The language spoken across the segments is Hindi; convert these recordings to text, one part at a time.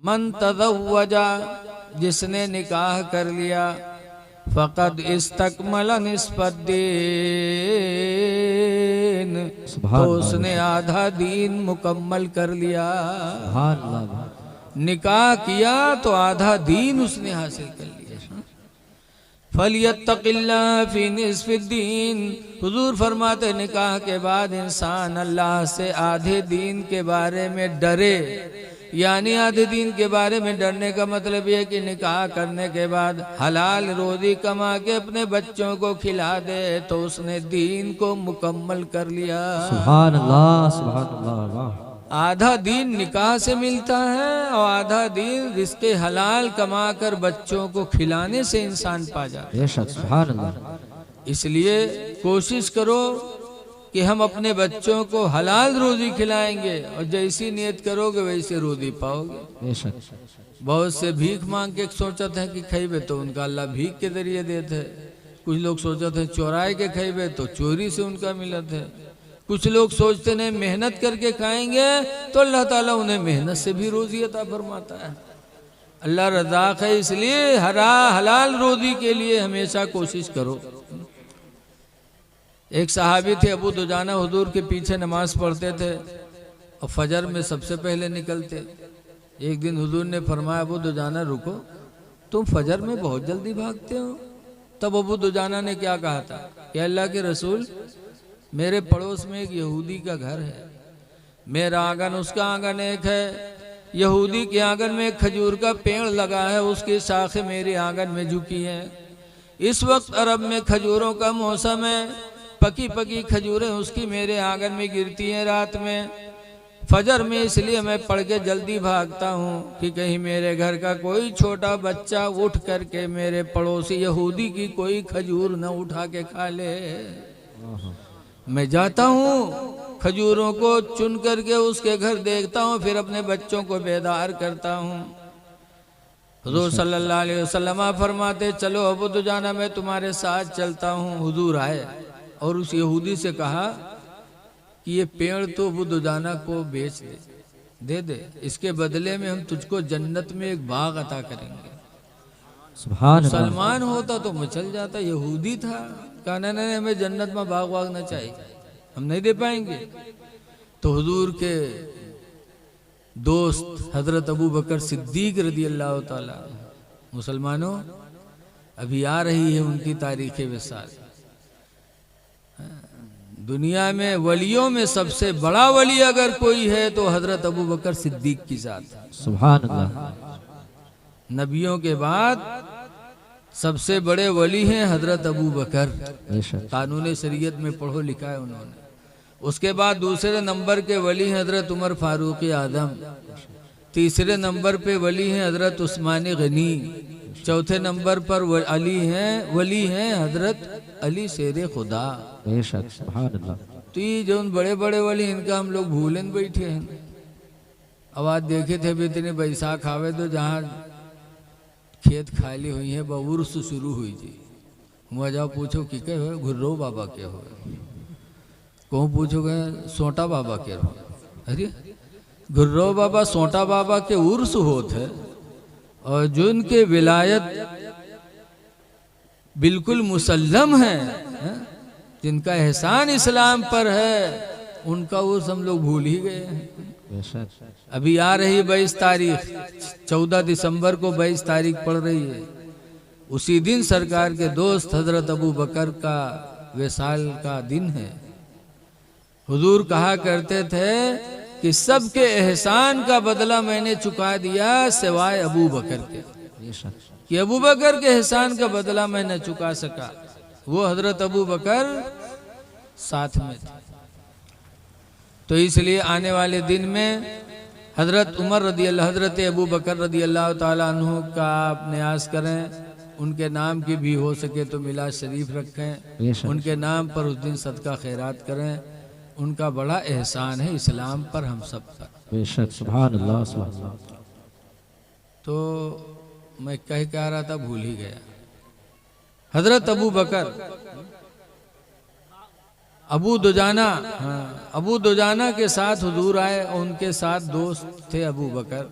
मन तज़व्वजा, जिसने निकाह कर लिया, फ़क़द इस्तकमल निस्फ़द्दीन, तो उसने आधा दीन मुकम्मल कर लिया। निकाह किया तो आधा दीन उसने हासिल कर लिया। फलियत्तक़िल्लाह फ़ी निस्फ़िद्दीन, हुज़ूर फरमाते निकाह के बाद इंसान अल्लाह से आधे दीन के बारे में डरे। यानी आधे दीन के बारे में डरने का मतलब ये कि निकाह करने के बाद हलाल रोज़ी कमा के अपने बच्चों को खिला दे तो उसने दीन को मुकम्मल कर लिया। सुभान अल्लाह, सुभान अल्लाह। आधा दीन निकाह से मिलता है और आधा दीन रिज़्क़े हलाल कमा कर बच्चों को खिलाने से इंसान पा जाता है। सुभान अल्लाह। इसलिए कोशिश करो कि हम अपने बच्चों को हलाल रोज़ी खिलाएंगे और जैसी नियत करोगे वैसे रोज़ी पाओगे। बहुत से भीख मांग के सोचते हैं कि खैबे तो उनका अल्लाह भीख के जरिए देते हैं। कुछ लोग सोचते हैं चोराए के खैबे तो चोरी से उनका मिलत है। कुछ लोग सोचते हैं मेहनत करके खाएंगे तो अल्लाह ताला उन्हें मेहनत से भी रोज़ी अता फरमाता है। अल्लाह रज़ाक़ है, इसलिए हलाल रोज़ी के लिए हमेशा कोशिश करो। एक सहाबी थे अबू दुजाना, हुजूर के पीछे नमाज पढ़ते थे और फजर में सबसे पहले निकलते। एक दिन हुजूर ने फरमाया अबू दुजाना रुको, तुम फजर में बहुत जल्दी भागते हो। तब अबू दुजाना ने क्या कहा था कि अल्लाह के रसूल, मेरे पड़ोस में एक यहूदी का घर है, मेरा आंगन उसका आंगन एक है। यहूदी के आंगन में एक खजूर का पेड़ लगा है, उसकी शाखें मेरे आंगन में झुकी हैं। इस वक्त अरब में खजूरों का मौसम है, पकी पकी खजूरें उसकी मेरे आंगन में गिरती हैं रात में फजर में। इसलिए मैं पढ़ के जल्दी भागता हूँ कि कहीं मेरे घर का कोई छोटा बच्चा उठ करके मेरे पड़ोसी यहूदी की कोई खजूर न उठा के खा ले। मैं जाता हूँ, खजूरों को चुन करके उसके घर देखता हूँ, फिर अपने बच्चों को बेदार करता हूँ। हुजूर सल्लल्लाहु अलैहि वसल्लम फरमाते चलो अबू दुजाना मैं तुम्हारे साथ चलता हूँ। हुजूर आए और उस यहूदी से कहा कि ये पेड़ तो अबू दुजाना को बेच दे दे, इसके बदले में हम तुझको जन्नत में एक बाग अता करेंगे। मुसलमान होता तो मचल जाता, यहूदी था, कहा नहीं हमें जन्नत में बाग वाग न चाहिए, हम नहीं दे पाएंगे। तो हुजूर के दोस्त हजरत अबू बकर सिद्दीक रदी अल्लाह ताला, मुसलमानों अभी आ रही है उनकी तारीख़ विसाल। दुनिया में वलियों में सबसे बड़ा वली अगर कोई है तो हजरत अबू बकर सिद्दीक की जात। सुभान अल्लाह। नबियों के बाद सबसे बड़े वली हैं हजरत अबू बकर, कानून शरीयत में पढ़ो लिखा है उन्होंने। उसके बाद दूसरे नंबर के वली हैं हजरत उमर फारूक आजम, तीसरे नंबर पे वली हैं हजरत उस्मान गनी, चौथे नंबर पर वली हैं हजरत अली शेर खुदा। तो ये जो बड़े बड़े वली इनका हम लोग भूलन बैठे हैं। अब आज देखे थे भी इतने बैसाख आवे तो जहाँ खेत खाली हुई है बउर्स शुरू हुई जी, वहाँ जाओ पूछो कि क्या हो, घुर्रो बाबा के हो, कहूँ पूछो गए सोटा बाबा के हो। अरे घुर्रो बाबा सोटा बाबा के उर्स होते हैं और जो उनके विलायत बिल्कुल मुसल्लम है, जिनका एहसान इस्लाम पर है, उनका उर्स हम लोग भूल ही गए हैं। अभी आ रही 22 तारीख, 14 दिसंबर को 22 तारीख पड़ रही है। उसी दिन सरकार के दोस्त हजरत अबू बकर का विसाल का दिन है। हुजूर कहा करते थे कि सबके एहसान का बदला मैंने चुका दिया सिवाय अबू बकर के, कि अबू बकर के एहसान का बदला मैं न चुका सका। वो हजरत अबू बकर साथ में थे। तो इसलिए आने वाले दिन में हजरत अबू बकर रदी अल्लाह ताला अन्हु का आप न्यास करें, उनके नाम की भी हो सके तो मिलाद शरीफ रखें, उनके नाम पर उस दिन सदका खैरात करें। उनका बड़ा एहसान है इस्लाम पर हम सब पर। बेशक, सुभान अल्लाह, सुभान अल्लाह। तो मैं कह रहा था भूल ही गया। हजरत अबू बकर अबू दुजाना, हाँ, अबू दुजाना के साथ हुजूर आए और उनके साथ दोस्त थे अबू बकर।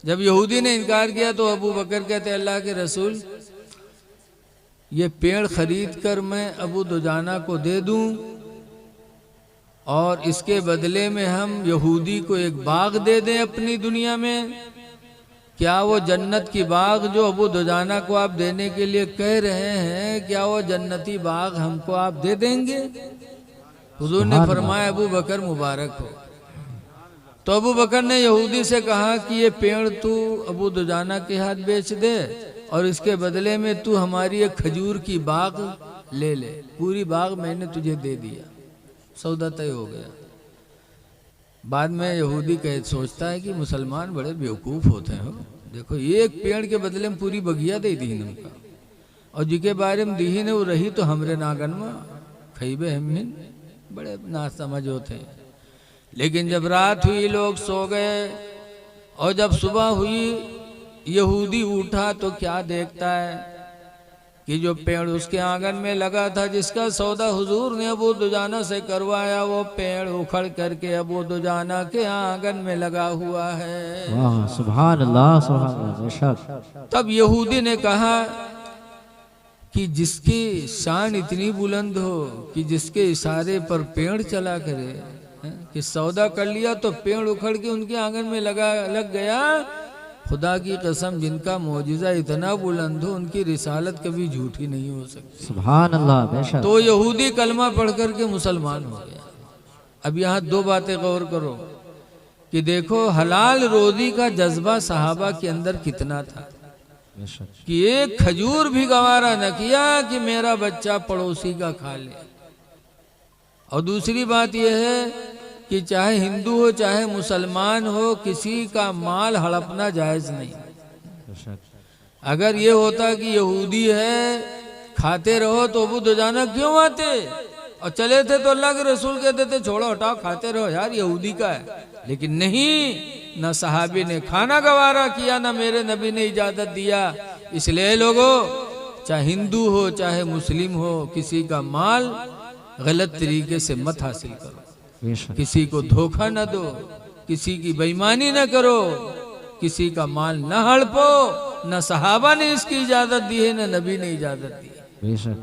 जब यहूदी ने इनकार किया तो अबू बकर कहते अल्लाह के रसूल, ये पेड़ खरीद कर मैं अबू दुजाना को दे दूं और इसके बदले में हम यहूदी को एक बाग दे दें अपनी दुनिया में, क्या वो जन्नत की बाग जो अबू दुजाना को आप देने के लिए कह रहे हैं, क्या वो जन्नती बाग हमको आप दे देंगे? हुजूर ने फरमाया अबू बकर मुबारक हो। तो अबू बकर ने यहूदी से कहा कि ये पेड़ तू अबू दुजाना के हाथ बेच दे और इसके बदले में तू हमारी एक खजूर की बाग ले ले, पूरी बाग मैंने तुझे दे दिया, सौदा तय हो गया। बाद में यहूदी सोचता है कि मुसलमान बड़े बेवकूफ़ होते हैं, देखो एक पेड़ के बदले में पूरी बगिया दे दी उनका, और जिके बारे में दी ने वो रही तो हमरे नागन में खईबे हमिन, बड़े ना समझ होते हैं। लेकिन जब रात हुई लोग सो गए और जब सुबह हुई यहूदी उठा तो क्या देखता है कि जो पेड़ उसके आंगन में लगा था, जिसका सौदा हुजूर ने अबू दुजाना से करवाया, वो पेड़ उखड़ करके अबू दुजाना के आंगन में लगा हुआ है। वाह, सुभान अल्लाह, सुभान अल्लाह, बेशक। तब यहूदी ने कहा कि जिसकी शान इतनी बुलंद हो कि जिसके इशारे पर पेड़ चला करे, कि सौदा कर लिया तो पेड़ उखड़ के उनके आंगन में लग गया। खुदा की कसम, जिनका मौजिज़ा इतना बुलंद हो उनकी रिसालत कभी झूठी नहीं हो सकती। सुभान अल्लाह, बेशक। तो यहूदी कलमा पढ़ करके मुसलमान हो गया। अब यहाँ दो बातें गौर करो कि देखो हलाल रोजी का जज्बा सहाबा के अंदर कितना था कि एक खजूर भी गवारा न किया कि मेरा बच्चा पड़ोसी का खा ले। और दूसरी बात यह है कि चाहे हिंदू हो चाहे मुसलमान हो, किसी का माल हड़पना जायज नहीं। अगर ये होता कि यहूदी है खाते रहो तो अबू दुजाना क्यों आते, और चले थे तो अल्लाह के रसूल कहते थे छोड़ो हटाओ खाते रहो यार यहूदी का है। लेकिन नहीं, न सहाबी ने खाना गवारा किया, न मेरे नबी ने इजाजत दिया। इसलिए लोगों, चाहे हिंदू हो चाहे मुस्लिम हो, किसी का माल गलत तरीके से मत हासिल करो, किसी को धोखा न दो, किसी की बेईमानी न करो, किसी का माल न हड़पो। न सहाबा ने इसकी इजाजत दी है न नबी ने इजाजत दी है।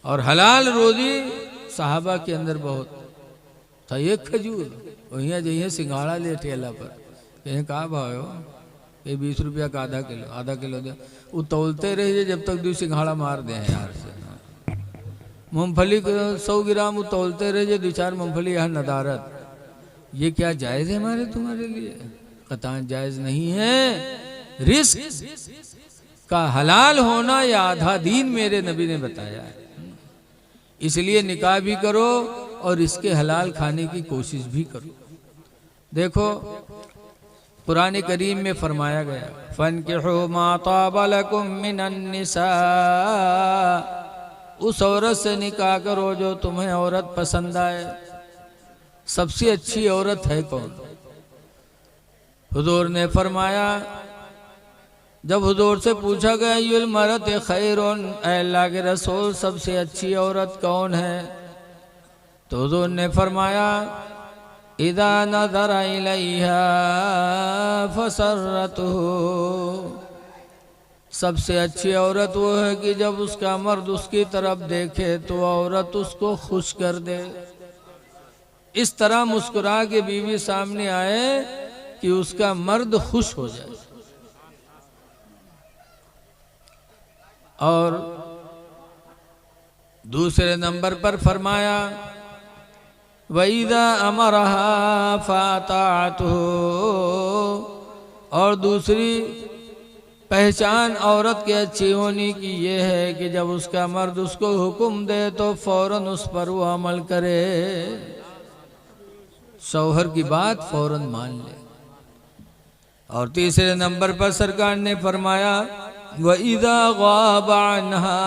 और हलाल रोजी सहाबा के अंदर बहुत था। एक खजूर वहीं जाइए सिंघाड़ा ले ठेला पर, कहीं कहा भाव हो, ये 20 रुपया का आधा किलो दे, वो तोलते रहिए जब तक 2 सिंघाड़ा मार दे यार से। मूंगफली 100 ग्राम वो तोलते रहिए, 2-4 मूंगफली यहाँ नदारत। ये क्या जायज है हमारे तुम्हारे लिए? कतान जायज नहीं है। रिस्क का हलाल होना या आधा दीन मेरे नबी ने बताया है। इसलिए निकाह भी करो और इसके हलाल खाने की कोशिश भी करो। देखो कुरान करीम में फरमाया गया, फनकिहू मा ताबा लकुम मिनन निसा, उस औरत से निकाह करो जो तुम्हें औरत पसंद आए। सबसे अच्छी औरत है कौन? हुजूर ने फरमाया, जब हुजूर से पूछा गया युल मरत खैरुन, अल्लाह के रसूल सबसे अच्छी औरत कौन है? तो हुजूर ने फरमाया, इदा नज़र इलैहा फसरतहु, सबसे अच्छी औरत वो है कि जब उसका मर्द उसकी तरफ देखे तो औरत उसको खुश कर दे। इस तरह मुस्कुरा के बीवी सामने आए कि उसका मर्द खुश हो जाए। और दूसरे नंबर पर फरमाया, वईदा अमरहा फातातहु, और दूसरी पहचान औरत के अच्छी होने की ये है कि जब उसका मर्द उसको हुक्म दे तो फौरन उस पर वो अमल करे, शौहर की बात फौरन मान ले। और तीसरे नंबर पर सरकार ने फरमाया, वइज़ा ग़ाब अन्हा,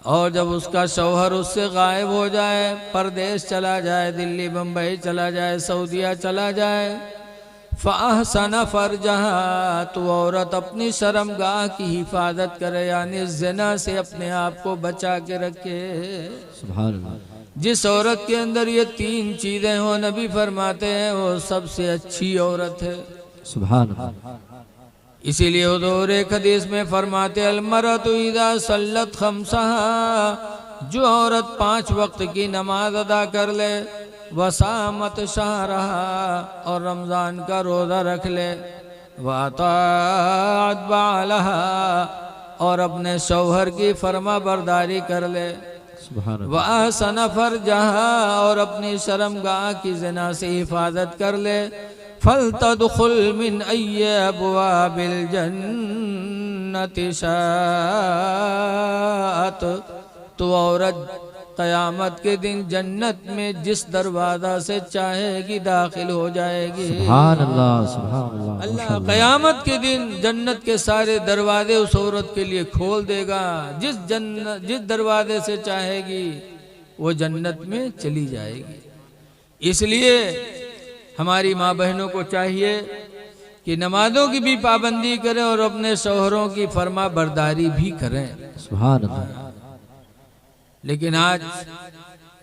और जब उसका शौहर उससे गायब हो जाए, परदेश चला जाए, दिल्ली बम्बई चला जाए, सऊदीया चला जाए, फ़अहसन फ़रजहा, तो औरत अपनी शर्मगाह की हिफाजत करे, यानी ज़िना से अपने आप को बचा के रखे। सुभान अल्लाह। जिस औरत के अंदर ये 3 चीज़ें हो, नबी फरमाते हैं वो सबसे अच्छी औरत है। सुभान अल्लाह। इसीलिए हुजूर एक हदीस में फरमाते अलमरतु इज़ा सल्लत खम्सहा, जो औरत 5 वक्त की नमाज अदा कर ले, वसामत शहरहा, और रमज़ान का रोज़ा रख ले, वाताअत बालहा, और अपने शौहर की फरमा बरदारी कर ले, सुभान अल्लाह। वअहसन फरजहा, और अपनी शर्मगाह की ज़िना से हिफाजत कर ले, फलतदखुल मिन अय्यि अबवाबिल जन्नति शाअत, तो औरत क़यामत के दिन जन्नत में जिस दरवाज़ा से चाहेगी दाखिल हो जाएगी। सुभान अल्लाह, सुभान अल्लाह। अल्लाह क़यामत के दिन जन्नत के सारे दरवाजे उस औरत के लिए खोल देगा, जिस दरवाजे से चाहेगी वो जन्नत में चली जाएगी। इसलिए हमारी माँ बहनों को चाहिए कि नमाजों की भी पाबंदी करें और अपने शौहरों की फरमा बरदारी भी करें। सुभान अल्लाह। लेकिन आज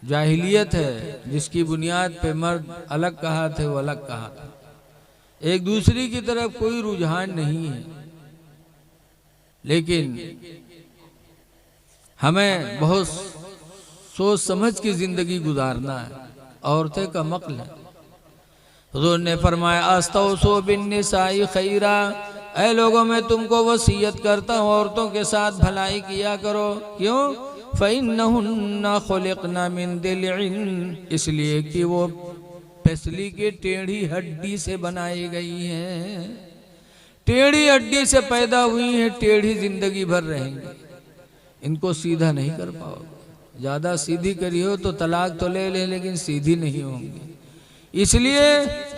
जाहिलियत है, जिसकी बुनियाद पे मर्द अलग कहा थे वो अलग कहा था, एक दूसरे की तरफ कोई रुझान नहीं है। लेकिन हमें बहुत सोच समझ की जिंदगी गुजारना है। औरतें का मक्ल है। हुजूर ने फरमाया अस्तौसु बिन्निसाई खैरा, ऐ लोगों मैं तुमको वसीयत करता हूँ औरतों के साथ भलाई किया करो। क्यों? फ़इन्नहुन्ना खुलिक़ना मिन दिल्इन, इसलिए कि वो पसली की टेढ़ी हड्डी से बनाई गई हैं। टेढ़ी हड्डी से पैदा हुई हैं, टेढ़ी जिंदगी भर रहेंगी। इनको सीधा नहीं कर पाओगे। ज़्यादा सीधी करी हो तो तलाक तो ले ले, लेकिन सीधी नहीं होंगी। इसलिए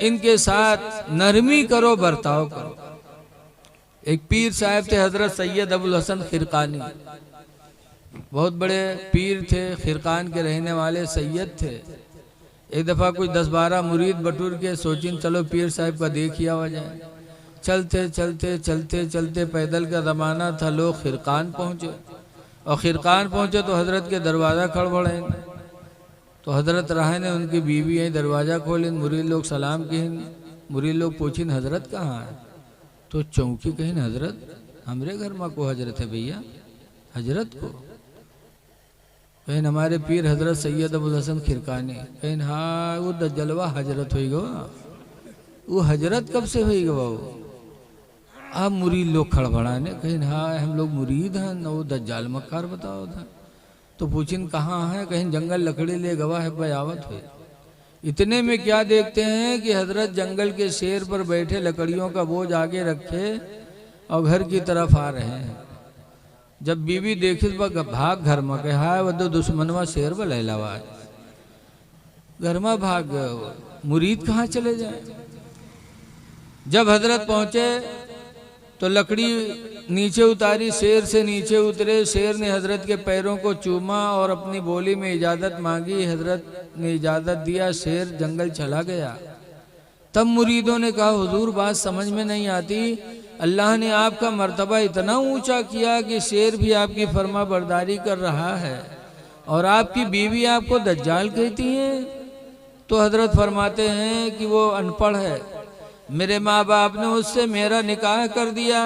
इनके साथ नरमी करो, बर्ताव करो। एक पीर साहब थे हजरत सैयद अबुल हसन खिरकानी, बहुत बड़े पीर थे, खिरकान के रहने वाले सैयद थे। एक दफ़ा कुछ 10-12 मुरीद बटूर के सोचिन चलो पीर साहब का देखिया हो जाए। चलते चलते चलते चलते पैदल का ज़माना था, लोग खिरकान पहुँचे। और खिरकान पहुँचे तो हजरत के दरवाज़ा खड़बड़ाएंगे। तो हजरत रहा ने उनकी बीवी यही दरवाज़ा खोलें, मुरीद लोग सलाम कहें। मुरीद लोग पूछें हजरत कहाँ है? तो चौकी कहें हजरत हमरे घर में को हजरत है भैया, हजरत को कहें हमारे पीर हजरत सैयद अबुल हसन खिरकानी। कहें हाँ वो दज्जलवा हजरत हुई गो, वो हजरत कब से हुई गो? आप मुरीद लोग खड़बड़ाने। कहें हाँ हम लोग मुरीद हैं न, वो दज्जाल मक्कार बताओ था। तो पूछिन कहाँ है? कहीं जंगल लकड़ी ले गवा है बयावत हुई। इतने में क्या देखते हैं कि हजरत जंगल के शेर पर बैठे लकड़ियों का बोझ आगे रखे और घर की तरफ आ रहे हैं। जब बीवी देखी तो भाग घर में के हाय वो दुश्मनवा शेर पर लहलावा है, घर में भाग गए। मुरीद कहाँ चले जाए? जब हजरत पहुंचे तो लकड़ी नीचे उतारी, शेर से नीचे उतरे। शेर ने हजरत के पैरों को चूमा और अपनी बोली में इजाज़त मांगी। हजरत ने इजाज़त दिया, शेर जंगल चला गया। तब मुरीदों ने कहा हुजूर बात समझ में नहीं आती, अल्लाह ने आपका मर्तबा इतना ऊंचा किया कि शेर भी आपकी फरमा बरदारी कर रहा है और आपकी बीवी आपको दज्जाल कहती है। तो हजरत फरमाते हैं कि वो अनपढ़ है, मेरे माँ बाप ने उससे मेरा निकाह कर दिया।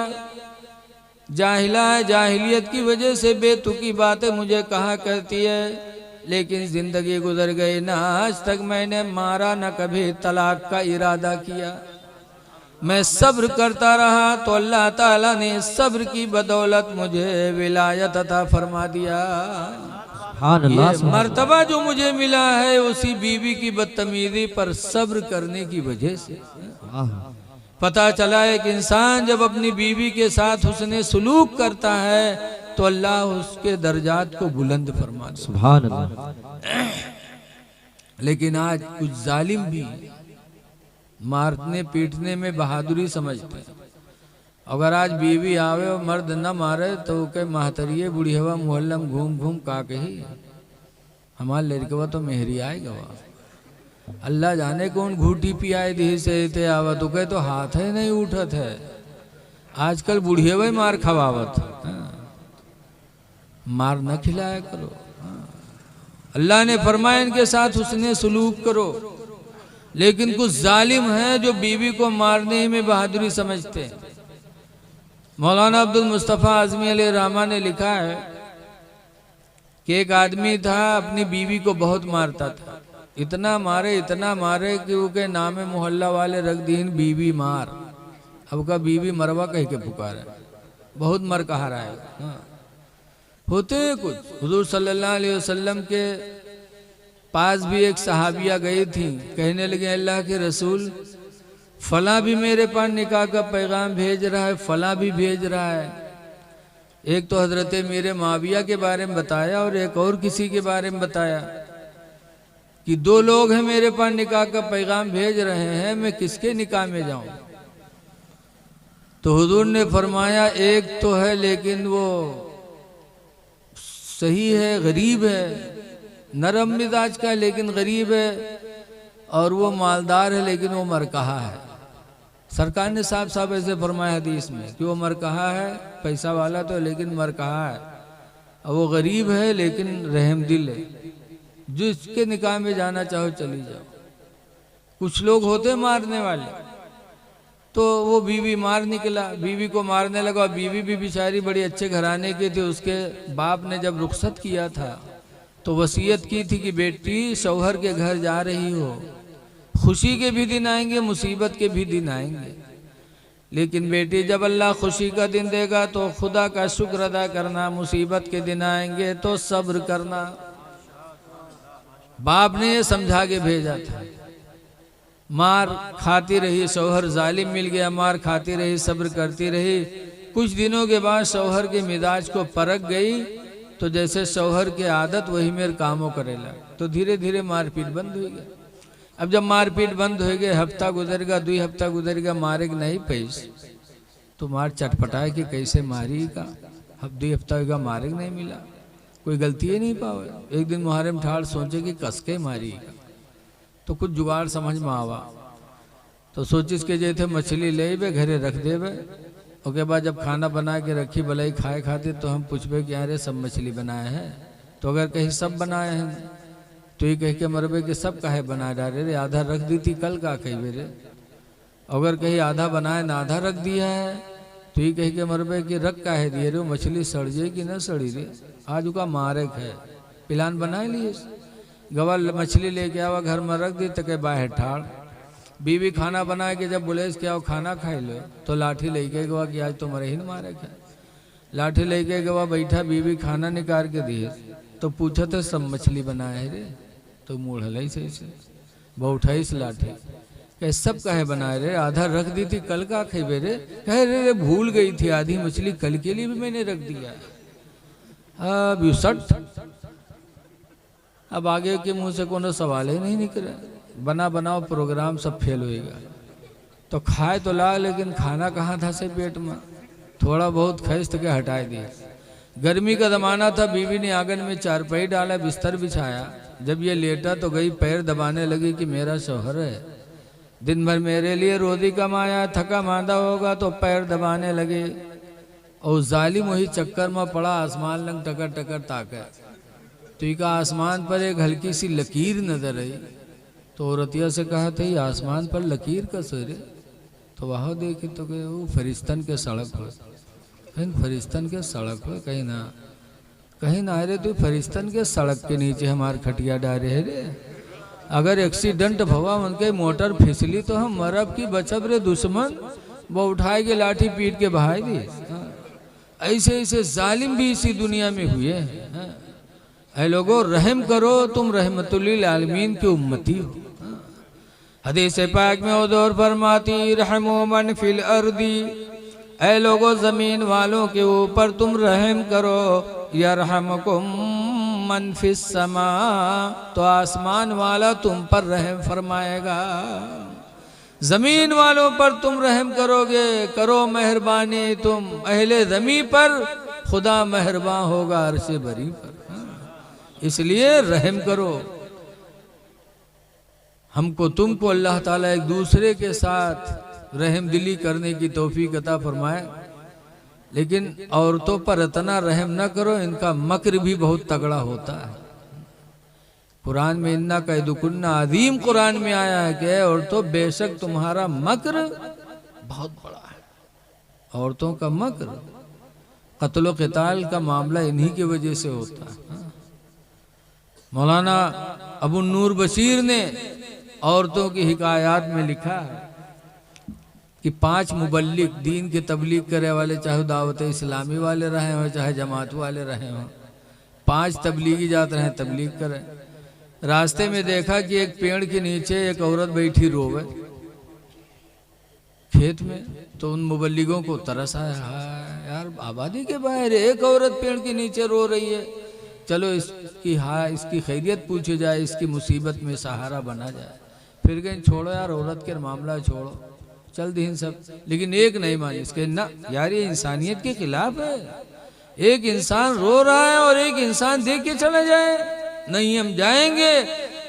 जाहिला है, जाहिलियत की वजह से बेतुकी बातें मुझे कहा करती है, लेकिन जिंदगी गुजर गई ना आज तक मैंने मारा न कभी तलाक का इरादा किया। मैं सब्र करता रहा तो अल्लाह ताला ने सब्र की बदौलत मुझे विलायत अता फरमा दिया। ये मर्तबा जो मुझे मिला है उसी बीवी की बदतमीजी पर सब्र करने की वजह से। पता चला है कि इंसान जब अपनी बीवी के साथ हुस्ने सुलूक करता है तो अल्लाह उसके दर्जात को बुलंद फरमा दे। सुभान अल्लाह। लेकिन आज कुछ जालिम भी मारने पीटने में बहादुरी समझते हैं। अगर आज बीवी आवे और मर्द न मारे तो के महतरिये बुढ़िया मोहल्लम घूम घूम का कही हमार लड़कवा तो मेहरी आएगा। अल्लाह जाने कौन घूटी पियाए दी से थे आवत तो कहे तो हाथ है नहीं उठत है। आजकल बुढ़िया भाई मार खवावत। मार न खिलाया करो। अल्लाह ने फरमाया इनके साथ उसने सुलूक करो। लेकिन कुछ जालिम हैं जो बीवी को मारने ही में बहादुरी समझते हैं। मौलाना अब्दुल मुस्तफ़ा आज़मी अलैहि रहमा ने लिखा है कि एक आदमी था, अपनी बीवी को बहुत मारता था। इतना मारे कि वो के नाम मोहल्ला वाले रख दीन बीवी मार। अब का बीवी मरवा कह के पुकारा, बहुत मर कहा रहा है। हाँ। होते हैं कुछ। हुजूर सल्लल्लाहु अलैहि वसल्लम के पास भी एक सहाबिया गई थी, कहने लगे अल्लाह के रसूल, फला भी मेरे पास निकाह का पैगाम भेज रहा है, फला भी भेज रहा है। एक तो हजरत मेरे माविया के बारे में बताया और एक और किसी के बारे में बताया कि दो लोग हैं मेरे पास निकाह का पैगाम भेज रहे हैं, मैं किसके निकाह में जाऊं? तो हुजूर ने फरमाया एक तो है लेकिन वो सही है, गरीब है, नरम मिजाज का है लेकिन गरीब है, और वो मालदार है लेकिन वो मरकहा है। सरकार ने साफ साफ ऐसे फरमाया हदीस में कि वो मरकहा है, पैसा वाला तो लेकिन मरकहा है, और वो गरीब है लेकिन रहम दिल है। जिसके निकाह में जाना चाहो चली जाओ। कुछ लोग होते मारने वाले, तो वो बीवी मार निकला, बीवी को मारने लगा। बीवी भी बेचारी बड़ी अच्छे घराने की थी। उसके बाप ने जब रुखसत किया था तो वसीयत की थी कि बेटी शौहर के घर जा रही हो, खुशी के भी दिन आएंगे, मुसीबत के भी दिन आएंगे, लेकिन बेटी जब अल्लाह खुशी का दिन देगा तो खुदा का शुक्र अदा करना, मुसीबत के दिन आएंगे तो सब्र करना। बाप ने ये समझा के भेजा था। मार खाती रही, शौहर जालिम मिल गया, मार खाती रही, सब्र करती रही। कुछ दिनों के बाद शौहर के मिजाज को परख गई, तो जैसे शौहर की आदत वही मेरे कामों करेला, तो धीरे धीरे मारपीट बंद हो गया। अब जब मारपीट बंद हो गए, हफ्ता गुजरेगा, 2 हफ्ता गुजरेगा, मारे नहीं पैस, तो मार चटपटाए कि कैसे मारी का। अब 2 हफ्ता होगा, मारे नहीं मिला, कोई गलती ही नहीं पावे। एक दिन मुहर्रम ठाड़ सोचे कि कसके मारी का, तो कुछ जुगाड़ समझ में आवा, तो सोचिस के जैसे मछली ले बे घरे रख देवे। उसके बाद जब खाना बना के रखी भलाई खाए खाते, तो हम पूछबे कि अरे सब मछली बनाए हैं? तो अगर कहीं सब बनाए हैं तो ये कह के मरबे कि सब काहे बना डाले रे, आधा रख दी थी कल का कही रे। अगर कहीं आधा बनाए ना आधा रख दिया है तो ये कह के मरबे कि रख काहे दिए रे, मछली सड़ जाए कि न सड़ी रे, आज उसका मारक है, प्लान बनाए लिए। गवा मछली लेके आवा, घर में रख दी, तक बाहर ठाड़। बीवी खाना बना के जब बोले कि आओ खाना खाई लो, तो लाठी लेके गवा कि आज तो मरे ही न मारे है। लाठी लेके गवा बैठा, बीवी खाना निकाल के दिए, तो पूछा था सब मछली बनाए है रे, तो मूढ़ हल से बहुठाईस लाठी, कह सब कहे बनाए रे, आधा रख दी थी कल का खेबे रे, कह रे भूल गई थी, आधी मछली कल के लिए भी मैंने रख दिया। अब सट, अब आगे के मुंह से कोनो सवाल ही नहीं निकले। बना बनाओ प्रोग्राम सब फेल होएगा। तो खाए तो ला, लेकिन खाना कहाँ था से पेट में, थोड़ा बहुत खैस के हटाए दिए। गर्मी का जमाना था, बीवी ने आंगन में चारपाई डाला, बिस्तर बिछाया। जब ये लेटा तो गई पैर दबाने लगी कि मेरा शौहर है, दिन भर मेरे लिए रोजी कमाया, थका मांदा होगा, तो पैर दबाने लगे। और जालिम वही चक्कर में पड़ा, आसमान लंग टकर टकर ताके, तो इका आसमान पर एक हल्की सी लकीर नजर आई। तो औरतिया से कहा था ये आसमान पर लकीर का सर है, तो वह देखे तो कहे वो फरिश्तन के सड़क हो, फरिश्तन के सड़क हो, कहीं ना रे, तू फरिश्तन के सड़क के नीचे हमार खटिया डाले है रे। अगर एक्सीडेंट भवा उनके मोटर फिसली तो हम मरब की बचब रे दुश्मन, वो उठाए के लाठी पीट के बहाई दी। ऐसे ऐसे जालिम भी इसी दुनिया में हुए हैं। ऐ लोगों रहम करो, तुम रहमतुल्लिल आलमीन की उम्मती हो। हदीस पाक में हुजूर फरमाती रहमो मन फिल अर्दी, ऐ लोगों जमीन वालों के ऊपर तुम रहम करो, यरहमकुम मन फिस समा, तो आसमान वाला तुम पर रहम फरमाएगा। जमीन वालों पर तुम रहम करोगे, करो मेहरबानी तुम अहले जमी पर, खुदा मेहरबान होगा अर्शे बरी पर। इसलिए रहम करो। हमको तुमको अल्लाह ताला एक दूसरे के साथ रहम दिली करने की तौफीक अता फरमाए। लेकिन औरतों पर इतना रहम न करो, इनका मक्र भी बहुत तगड़ा होता है। कुरान में इन्ना कैदुकुन्ना अजीम कुरान में आया है कि औरतों बेशक तुम्हारा मक्र बहुत बड़ा है। औरतों का मक्र, कत्ल क़िताल का मामला इन्हीं की वजह से होता है। मौलाना अबू नूर बशीर ने औरतों की हिकायात में लिखा है कि 5 मुबल्लिग दीन के तबलीग करे वाले, चाहे दावत इस्लामी वाले रहे हों चाहे जमात वाले रहे हों, 5 तबलीगी जात रहे तबलीग करें। रास्ते में देखा कि एक पेड़ के नीचे एक औरत बैठी रोवे खेत में, तो उन मुबल्लिगों को तरस आया, हाय यार आबादी के बाहर एक औरत पेड़ के नीचे रो रही है, चलो इसकी खैरियत पूछी जाए, इसकी मुसीबत में सहारा बना जाए। फिर कहीं छोड़ो यार औरत के मामला छोड़ो, चल दीन सब, लेकिन एक नहीं मानी इसके ना यार, ये इंसानियत के खिलाफ है। एक इंसान रो रहा है और एक इंसान देख के चला जाए, नहीं हम जाएंगे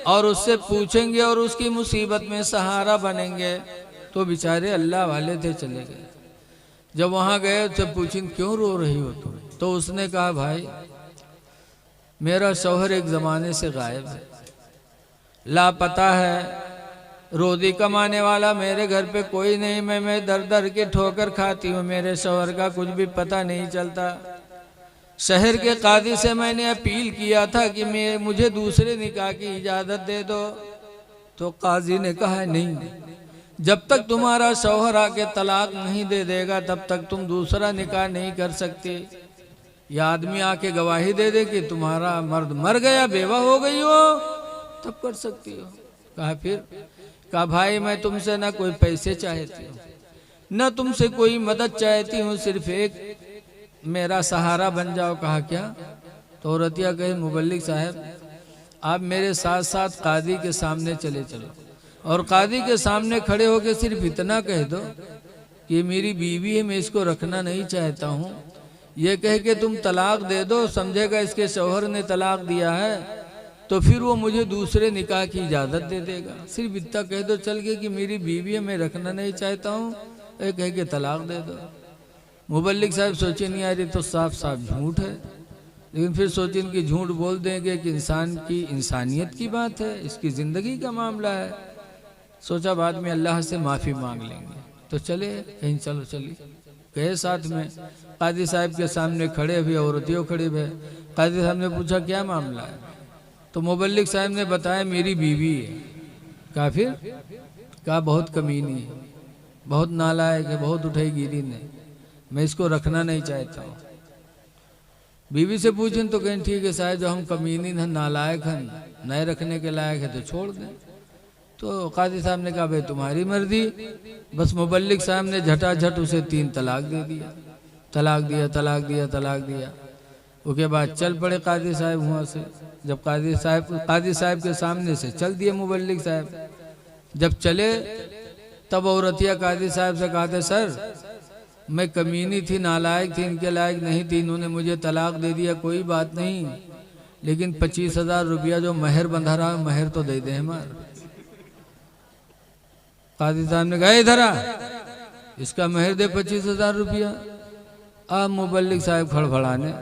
और उससे पूछेंगे और उसकी मुसीबत में सहारा बनेंगे। तो बेचारे अल्लाह वाले थे, चले गए। जब वहां गए तो पूछें क्यों रो रही हो तुम, तो उसने कहा भाई मेरा शौहर एक जमाने से गायब है, लापता है, रोजी कमाने वाला मेरे घर पे कोई नहीं, मैं दर दर के ठोकर खाती हूँ, मेरे शौहर का कुछ भी पता नहीं चलता। शहर के काजी से मैंने अपील किया था कि मुझे दूसरे निकाह की इजाज़त दे दो, तो काजी ने कहा नहीं, जब तक तुम्हारा शौहर आके तलाक नहीं दे देगा तब तक तुम दूसरा निकाह नहीं कर सकती। या आदमी आके गवाही दे दे कि तुम्हारा मर्द मर गया, बेवा हो गई हो, तब कर सकती हो। कहा फिर, कहा भाई मैं तुमसे ना कोई पैसे चाहती हूँ, न तुमसे कोई मदद चाहती हूँ, सिर्फ एक मेरा सहारा बन जाओ। कहा क्या? तो औरतिया कहे मुबल्लिग साहब आप मेरे साथ साथ कादी के सामने चले चलो और कादी के सामने खड़े होकर सिर्फ इतना कह दो कि मेरी बीवी है, मैं इसको रखना नहीं चाहता हूँ, ये कह के तुम तलाक दे दो, समझेगा इसके शौहर ने तलाक दिया है, तो फिर वो मुझे दूसरे निकाह की इजाज़त दे देगा। सिर्फ इतना कह दो चल के कि मेरी बीवी है, मैं रखना नहीं चाहता हूँ, ये कह के तलाक दे दो। मुबल्लिग साहब सोचे नहीं यार ये तो साफ साफ झूठ है, लेकिन फिर सोचे इनकी झूठ बोल देंगे कि इंसान की इंसानियत की बात है, इसकी ज़िंदगी का मामला है। सोचा बाद में अल्लाह से माफ़ी मांग लेंगे, तो चले कहीं, चलो चलिए गए साथ में। काजी साहब के सामने खड़े हुए, औरतियों खड़े हुए। काजी साहब ने पूछा क्या मामला है, तो मुबल्लिग साहब ने बताया मेरी बीवी है। कहा फिर? कहा बहुत कमीनी है, बहुत नालायक है, बहुत उठाईगिरी ने, मैं इसको रखना नहीं चाहता हूँ। बीवी से पूछें तो कहें ठीक है साहब, जो हम कमीनी हैं, नालायक हैं, नए रखने के लायक है तो छोड़ दें। तो काजी साहब ने कहा भाई तुम्हारी मर्जी। बस मुबल्लिग साहब ने झटाझट उसे 3 तलाक दे दिया, तलाक दिया, तलाक दिया, तलाक दिया। उसके बाद चल पड़े काजी साहब वहाँ से। जब काजी साहब के सामने से चल दिए मुबल्लिग साहब। जब चले तब औरतिया काजी साहब से कहा था सर मैं कमीनी थी, नालायक थी, इनके लायक नहीं थी, इन्होंने मुझे तलाक दे दिया, कोई बात नहीं, लेकिन 25,000 रुपया जो महर बंधा रहा महर तो दे दे हमारा। काजी साहब ने कहा इधर आ, इसका महर दे 25,000 रुपया। अब मुबल्लिग साहब खड़खड़ाने,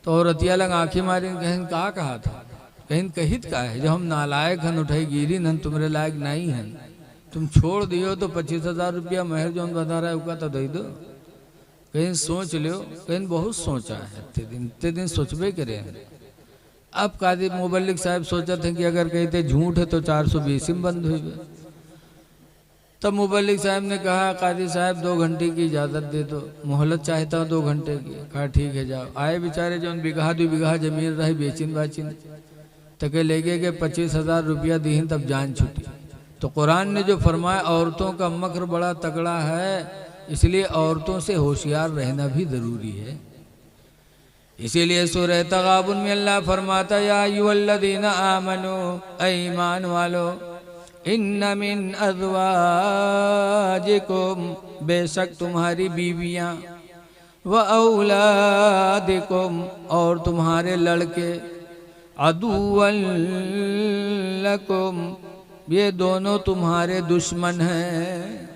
तो औरतिया लग आंखें मारी, कहें कहा था, कहें कहित का है, जो हम नालायक हन, उठाई गिरी हन, तुम्हारे लायक नहीं हन, तुम छोड़ दियो तो 25,000 रुपया महर जो बता रहा है उसका तो दे दो। कहीं सोच लियो, कहीं बहुत सोचा है, इतने दिन सोचबे करे। अब काजी मुबल्लिग साहब सोचा थे कि अगर कहते झूठ है तो 420 में बंद हुई। तब मुबल्लिग साहब ने कहा काजी साहब 2 घंटे की इजाज़त दे दो, मोहलत चाहता हूँ 2 घंटे की। कहा ठीक है जाओ। आए बेचारे जो 1 बीघा 2 बीघा जमीन रही बेचिन बाचिन तके ले गए कि 25,000 रुपया दी, तब जान छुटी। तो कुरान ने जो फरमाया औरतों का मकर बड़ा तगड़ा है, इसलिए औरतों से होशियार रहना भी ज़रूरी है। इसीलिए सूरह तगाबुन में अल्लाह फरमाता या अय्युहल्लज़ीना आमनू, ऐ ईमान वालो, इन्ना मिन अज़वाजिकुम, बेशक तुम्हारी बीवियाँ, व औलादिकुम, और तुम्हारे लड़के, अदुव्वन लकुम, ये दोनों तुम्हारे दुश्मन हैं।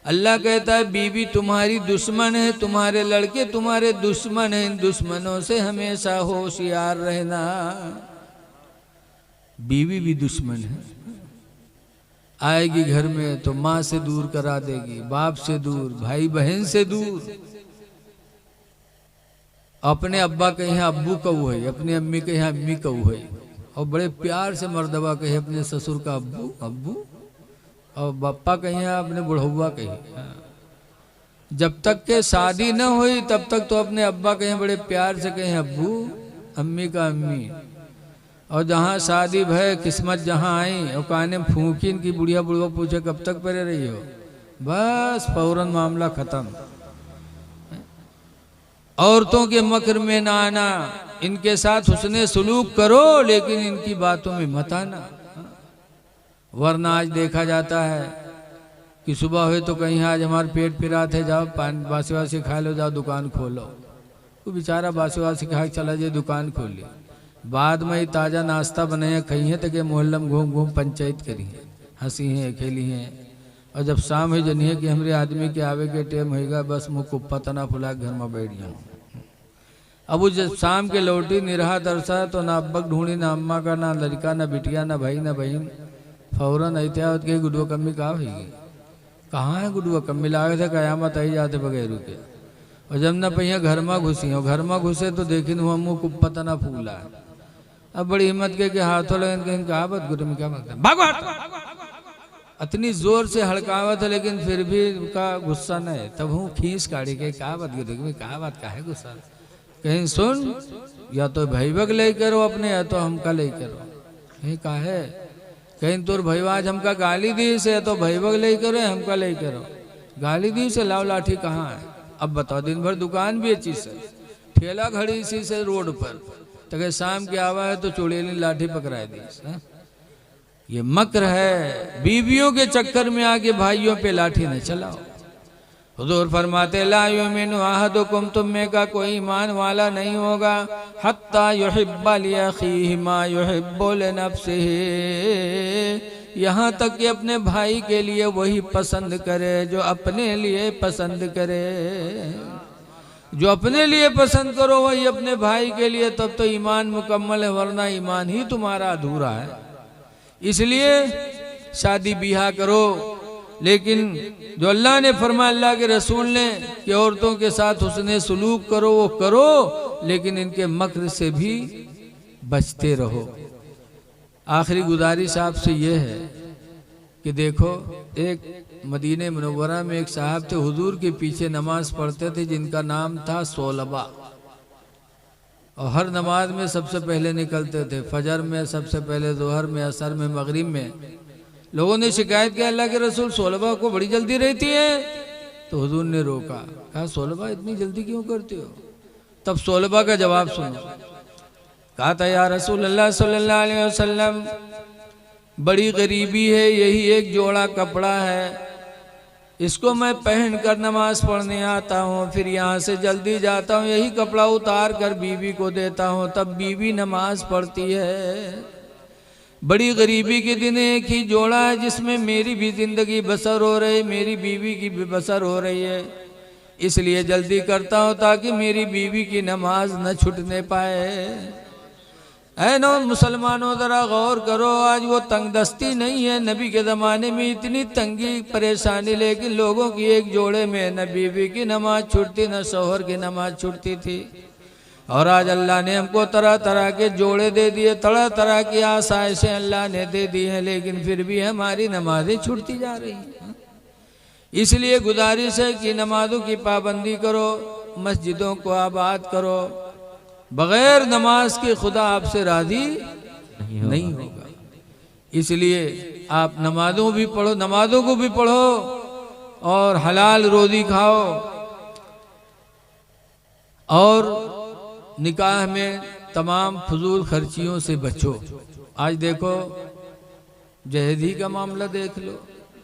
अल्लाह कहता है बीवी तुम्हारी दुश्मन है, तुम्हारे लड़के तुम्हारे दुश्मन हैं, इन दुश्मनों से हमेशा होशियार रहना। बीवी भी दुश्मन है। आएगी घर में तो माँ से दूर करा देगी, बाप से दूर, भाई बहन से दूर। अपने अब्बा के यहाँ अब्बू कहू है, अपनी अम्मी के यहाँ अम्मी कहू है, और बड़े प्यार से मर्दबा कहे अपने ससुर का अब्बू अब्बू, और बप्पा के यहाँ अपने बुढ़ौआ कहे। जब तक के शादी न हुई तब तक तो अपने अब्बा के यहाँ बड़े प्यार से कहे अब्बू, अम्मी का अम्मी। और जहाँ शादी भय, किस्मत जहाँ आई और काने फूकी इनकी बुढ़िया बुढ़वा पूछे कब तक परे रही हो, बस फौरन मामला खत्म। औरतों के मकर में ना आना, इनके साथ हुस्ने सुलूक करो लेकिन इनकी बातों में मत आना। वरना आज देखा जाता है कि सुबह हुए तो कहीं आज हमारे पेट पिरात है, जाओ पानी बासी वासी खा लो, जाओ दुकान खोलो। वो बेचारा बासी वासी खा के चला जाए दुकान खोली, बाद में ही ताज़ा नाश्ता बनाए खई है, तक मोहल्लम घूम घूम पंचायत करी है, हंसी हैं खेली हैं। और जब शाम हुई जनिए कि हमारे आदमी के आवे के टाइम होगा, बस मुँह कुप्पा तना फुला घर में बैठ जाऊँ। अब वो जब शाम के लौटी निरहा दरसा तो ना अब्बक ढूंढी, ना अम्मा का, ना लड़का, ना बिटिया, ना भाई, ना बहन। फौरन एहतियात के गुडुआ कम्मी कहाँ हुई, कहाँ है गुडुआ कम्मी, लागे थे कयामत आई जाते बगैर रुके। और जब न पहिया घर में घुसी, और घर में घुसे तो देखी वहाँ मुँह कुप्पा तना फूला है। अब बड़ी हिम्मत के हाथों लगन कहीं कहावत गुरु में क्या मांगता भागवत, इतनी जोर से हड़कावत है लेकिन फिर भी उनका गुस्सा न है। तब हूँ खींच काढ़ी के कहावत गुरु में, कहावत का है गुस्सा, कहीं सुन, या तो भैवक ले करो अपने, या तो हमका ले करो। कहीं का है, कहीं तोर भैवाज हमका गाली दी से, या तो भैवक ले करो या हमका ले करो। गाली दी से लाओ लाठी कहाँ है। अब बताओ, दिन भर दुकान बेची से, ठेला खड़ी इसी से रोड पर, तो शाम के आवा है तो चुड़ैली लाठी पकड़ा दी। ये मक्र है, बीवियों के चक्कर में आके भाइयों पे लाठी न चलाओ। हुजूर फरमाते ला युमिनु अहदुकुम, तुम में का कोई ईमान वाला नहीं होगा, हत्ता युहिब्बा लिअखीहि मा युहिब्बु लिनफ्सिहि, यहाँ तक कि अपने भाई के लिए वही पसंद करे जो अपने लिए पसंद करे। जो अपने लिए पसंद करो वही अपने भाई के लिए, तब तो ईमान मुकम्मल है, वरना ईमान ही तुम्हारा अधूरा है। इसलिए शादी ब्याह करो, लेकिन जो अल्लाह ने फरमाया, अल्लाह के रसूल ने कि औरतों के साथ हुस्ने सुलूक करो, वो करो, लेकिन इनके मक्र से भी बचते रहो। आखिरी गुजारिश आपसे ये है कि देखो, एक मदीने मुनव्वरा में एक साहब थे, हुजूर के पीछे नमाज पढ़ते थे, जिनका नाम था सोलबा। और हर नमाज में सबसे पहले निकलते थे, फजर में सबसे पहले, जोहर में, असर में, मगरिब में। लोगों ने शिकायत किया अल्लाह के रसूल सोलबा को बड़ी जल्दी रहती है, तो हुजूर ने रोका, कहा सोलबा इतनी जल्दी क्यों करते हो। तब सोलबा का जवाब सुनो, कहा था या रसूल अल्लाह सल्लल्लाहु अलैहि वसल्लम, बड़ी गरीबी है, यही एक जोड़ा कपड़ा है, इसको मैं पहन कर नमाज पढ़ने आता हूँ, फिर यहाँ से जल्दी जाता हूँ, यही कपड़ा उतार कर बीवी को देता हूँ, तब बीवी नमाज पढ़ती है। बड़ी गरीबी के दिन एक ही जोड़ा है जिसमें मेरी भी जिंदगी बसर हो रही, मेरी बीवी की भी बसर हो रही है, इसलिए जल्दी करता हूँ ताकि मेरी बीवी की नमाज न छूटने पाए। ऐ नो मुसलमानों जरा गौर करो, आज वो तंगदस्ती नहीं है, नबी के ज़माने में इतनी तंगी परेशानी, लेकिन लोगों की एक जोड़े में न बीवी की नमाज छूटती, न शौहर की नमाज छूटती थी। और आज अल्लाह ने हमको तरह तरह के जोड़े दे दिए, तरह तरह की आसाइशें अल्लाह ने दे दी हैं, लेकिन फिर भी हमारी नमाजें छूटती जा रही हैं। इसलिए गुजारिश है कि नमाजों की पाबंदी करो, मस्जिदों को आबाद करो, बगैर नमाज के खुदा आपसे राजी नहीं होगा। इसलिए आप नमाजों भी पढ़ो, नमाजों को भी पढ़ो, और हलाल रोजी खाओ, और निकाह में तमाम फजूल खर्चियों से बचो। आज देखो जहेदी का मामला देख लो,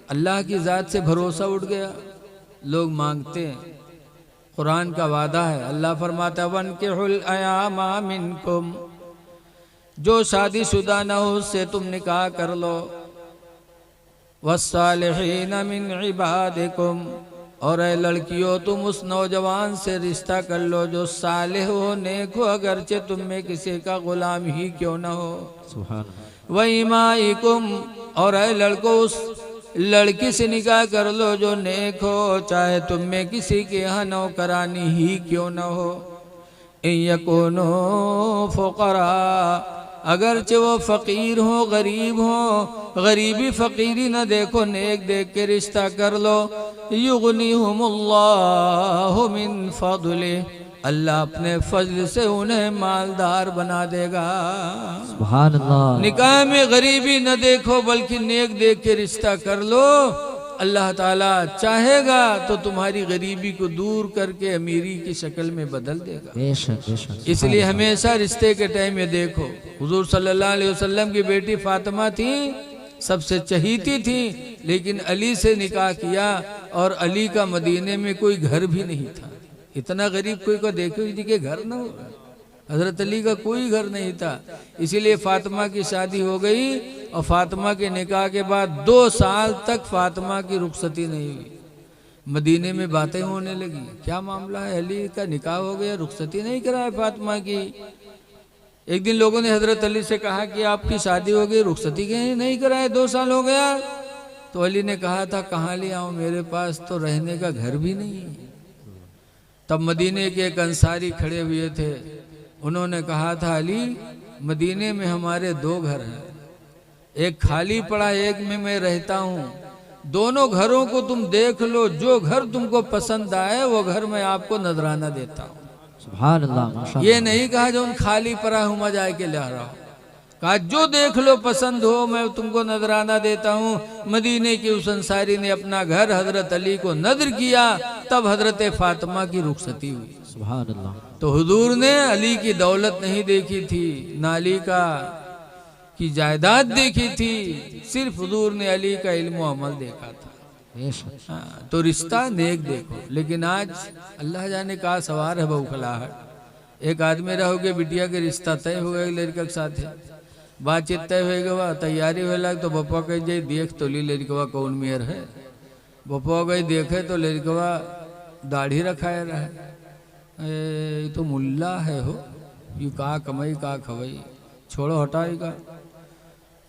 अल्लाह की ज़ात से भरोसा उठ गया, लोग मांगते हैं। कुरान का वादा है, अल्लाह फरमाता वनकिहुल अयामा मिनकुम, जो शादीशुदा न हो उससे तुम निकाह कर लो, वस्सालिहीन मिन इबादिकुम, और ऐ लड़कियों तुम उस नौजवान से रिश्ता कर लो जो सालिह हो, नेक हो, अगरचे तुम में किसी का गुलाम ही क्यों न हो। सुभान अल्लाह। वइमाइकुम, और ऐ लड़को उस लड़की से निकाह कर लो जो नेक हो, चाहे तुम में किसी के यहाँ नौकरानी ही क्यों न हो। इन यकुनो फुकरा, अगरचे वो फ़कीर हो, गरीब हो, गरीबी फ़कीरी न देखो, नेक देख के रिश्ता कर लो। युगनिहुमुल्लाहु मिन फ़ज़लिही, अल्लाह अपने फजल से उन्हें मालदार बना देगा। सुभान अल्लाह। निकाह में गरीबी न देखो बल्कि नेक देख के रिश्ता कर लो, अल्लाह ताला चाहेगा तो तुम्हारी गरीबी को दूर करके अमीरी की शक्ल में बदल देगा। बेशक बेशक। इसलिए हमेशा रिश्ते के टाइम में देखो, हुजूर सल्लल्लाहु अलैहि वसल्लम की बेटी फातिमा थी, सबसे चहीती थी, लेकिन अली से निकाह किया और अली का मदीने में कोई घर भी नहीं था। इतना गरीब कोई को देखो जी के घर ना होगा, हजरत अली का कोई घर नहीं था। इसीलिए फातिमा की शादी हो गई और फातिमा के निकाह के बाद 2 साल तक फातिमा की रुखसती नहीं हुई। मदीने में बातें होने लगी, क्या मामला है, अली का निकाह हो गया, रुखसती नहीं कराए फातिमा की। एक दिन लोगों ने हजरत अली से कहा कि आपकी शादी हो गई, रुखसती नहीं कराए, 2 साल हो गया। तो अली ने कहा था कहाँ ले आऊँ, मेरे पास तो रहने का घर भी नहीं है। तब मदीने के एक अंसारी खड़े हुए थे, उन्होंने कहा था अली, मदीने में हमारे 2 घर हैं, एक खाली पड़ा, एक में मैं रहता हूँ, दोनों घरों को तुम देख लो, जो घर तुमको पसंद आए वो घर मैं आपको नजराना देता हूँ। सुभान अल्लाह, माशाअल्लाह। ये नहीं कहा जो उन खाली पड़ा हूँ मजा के ला रहा हूँ, कहा जो देख लो पसंद हो मैं तुमको नजराना देता हूँ। मदीने की उस अंसारी ने अपना घर हजरत अली को नजर किया, तब हजरत फातिमा की रुखसती हुई। सुभान अल्लाह। तो हुजूर ने अली की दौलत नहीं देखी थी, ना अली का की जायदाद देखी थी, सिर्फ हुजूर ने अली का इल्म व अमल देखा था। हाँ, तो रिश्ता नेक देखो। लेकिन आज अल्लाह जाने का सवार है बउखलाहट। एक आदमी रहोगे बिटिया के रिश्ता तय हो गया लड़का के साथ, बातचीत तय हो गया, तैयारी होला तो बप्पा कह जाए देख तो ली लड़कवा कौन मेयर है। बप्पा गई देखे तो लड़कवा दाढ़ी रखाए रहे, तो मुल्ला है हो, यू का कमाई का खवई, छोड़ो हटाएगा।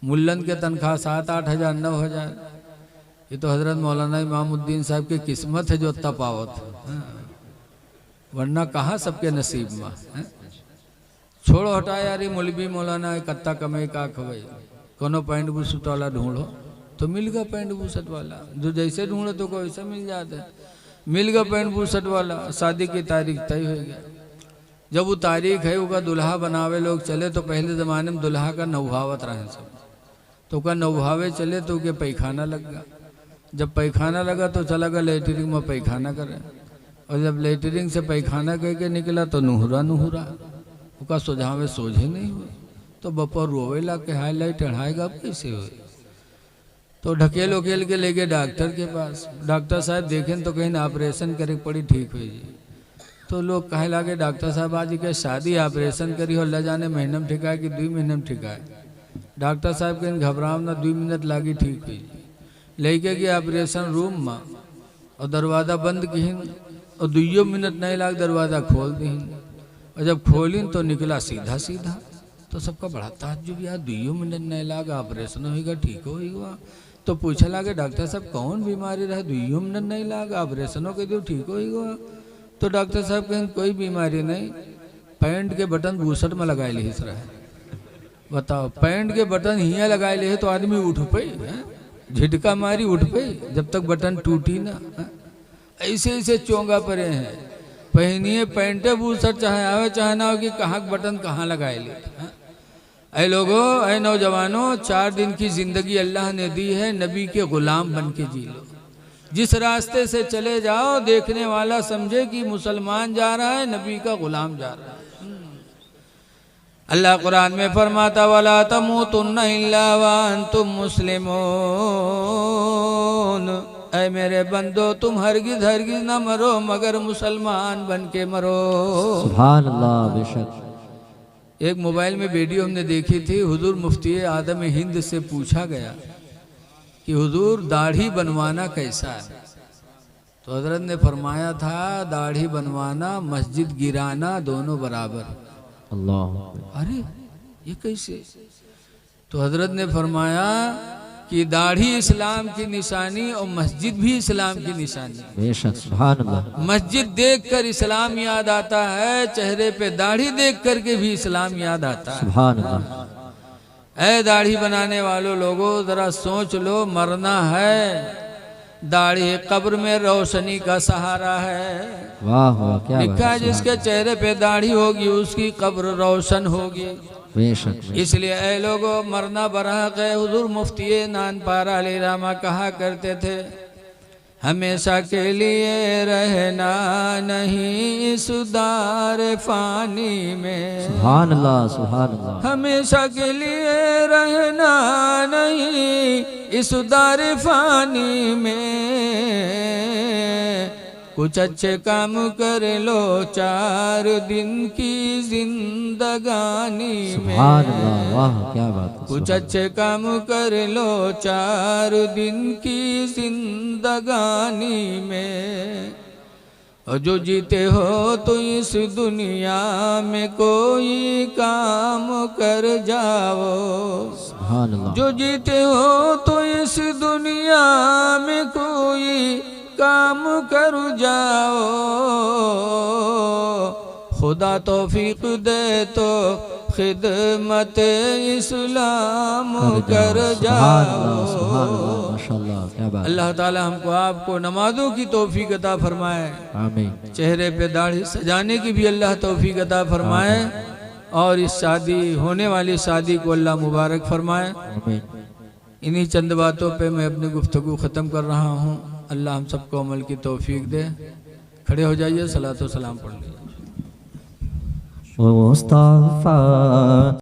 मुल्लन के तनख्वाह 7-8 हज़ार 9 हज़ार, ये तो हजरत मौलाना इमामुद्दीन साहब की किस्मत है जो इतना पावत है, वरना कहाँ सबके नसीब में है। छोड़ो हटा यार, ये मौलवी मौलाना कत्ता कमाई का खवई, कोनो पैंट बूसट वाला ढूंढो तो मिल गया पैंट बूसट वाला, जो जैसे ढूंढो तो कोई वैसा मिल जाता है। मिल गया पैंट बूसट वाला, शादी की तारीख तय हो गया। जब वो तारीख है उसका दुल्हा बनावे लोग चले, तो पहले ज़माने में दुल्हा का नौहावत रहे सब, तो का नौहावे चले तो के पैखाना लग गया। जब पैखाना लगा तो चला गया लेटरिंग में पैखाना करे, और जब लेटरिंग से पैखाना कह के निकला तो नुहरा उसका सुझावे सोझे नहीं हुए। तो बप्पा रोवे ला के हाईलाइट चढ़ाएगा अब कैसे हो। तो ढकेल उकेल के लेके डॉक्टर के पास, डॉक्टर साहब देखें तो कहीं ऑपरेशन करे पड़ी ठीक हुई जी। तो लोग कहे लागे डॉक्टर साहब आज के शादी ऑपरेशन करी हो, ल जाने महीने में ठिकाए कि 2 महीने में ठिकाए। डॉक्टर साहब कहीं घबराव ना, 2 मिनट लागी ठीक हुई। लेके गए ऑपरेशन रूम में और दरवाज़ा बंद किन, और 2 मिनट नहीं लाग दरवाज़ा खोल दी, और जब खोलिन तो निकला सीधा सीधा। तो सबका बड़ा ताज्जुब, यार 2 मिनट नहीं लागा ऑपरेशन होगा ठीक होगा। तो पूछा लागे डॉक्टर साहब कौन बीमारी रहे 2 मिनट नहीं लागा ऑपरेशन के दो ठीक होगा। तो डॉक्टर साहब कहें कोई बीमारी नहीं, पैंट के बटन बूसट में लगाए ली रहे। बताओ, पैंट के बटन हियाँ लगाए ले तो आदमी उठ पे, झटका मारी उठ पे, जब तक बटन टूटी ना। ऐसे ऐसे चोंगा परे हैं, पहनिए पैंटे बूसट चाहे आवे चाहे ना हो कि कहाँ बटन कहाँ लगाए ले। ऐ लोगों, ऐ नौजवानों, 4 दिन की जिंदगी अल्लाह ने दी है, नबी के गुलाम बन के जी लो। जिस रास्ते से चले जाओ देखने वाला समझे कि मुसलमान जा रहा है, नबी का गुलाम जा रहा है। अल्लाह कुरान में फरमाता वला तमूतुन्ना इल्ला व अंतुम मुस्लिमून, ऐ मेरे बंदो तुम हरगिज हरगिज न मरो मगर मुसलमान बन के मरो। सुभान अल्लाह। बेशक एक मोबाइल में वीडियो हमने देखी थी, हुजूर मुफ्ती आदम हिंद से पूछा गया कि हुजूर दाढ़ी बनवाना कैसा है। तो हजरत ने फरमाया था दाढ़ी बनवाना मस्जिद गिराना दोनों बराबर। अल्लाह। अरे ये कैसे? तो हजरत ने फरमाया कि दाढ़ी इस्लाम की निशानी और मस्जिद भी इस्लाम की निशानी है। बेशक सुभान अल्लाह। मस्जिद देखकर इस्लाम याद आता है, चेहरे पे दाढ़ी देख करके भी इस्लाम याद आता है। सुभान अल्लाह। ऐ दाढ़ी बनाने वालों लोगों, जरा सोच लो, मरना है। दाढ़ी कब्र में रोशनी का सहारा है। वाह वाह क्या बात लिखा है, है जिसके चेहरे पे दाढ़ी होगी उसकी कब्र रोशन होगी। बेशक बेशक। इसलिए ऐ लोगों, मरना बरहक है। हुजूर मुफ्ती नानपारा अली रामा कहा करते थे, हमेशा के लिए रहना नहीं इस दार फानी में। सुभान अल्लाह सुभान अल्लाह। हमेशा के लिए रहना नहीं इस दार फानी में। कुछ अच्छे काम कर लो 4 दिन की जिंदगानी में। सुभान अल्लाह वाह क्या बात है। कुछ अच्छे काम कर लो 4 दिन की जिंदगानी में। और जो जीते हो तो इस दुनिया में कोई काम कर जाओ। सुभान अल्लाह। जो जीते हो तो इस दुनिया में कोई काम कर जाओ। खुदा तौफीक दे तो खिदमत इस्लाम कर जाओ। माशाअल्लाह क्या बात। अल्लाह ताला हमको आपको नमाजों की तौफीक अता फरमाए। आमीन। चेहरे पे दाढ़ी सजाने की भी अल्लाह तौफीक अता फरमाए। और इस शादी होने वाली शादी को अल्लाह मुबारक फरमाए। आमीन। इन्हीं चंद बातों पे मैं अपनी गुफ्तगू ख़त्म कर रहा हूँ। अल्लाह हम सबको अमल की तौफीक दे। खड़े हो जाइए, सलातो सलाम पढ़ लीजिए। मुस्तफा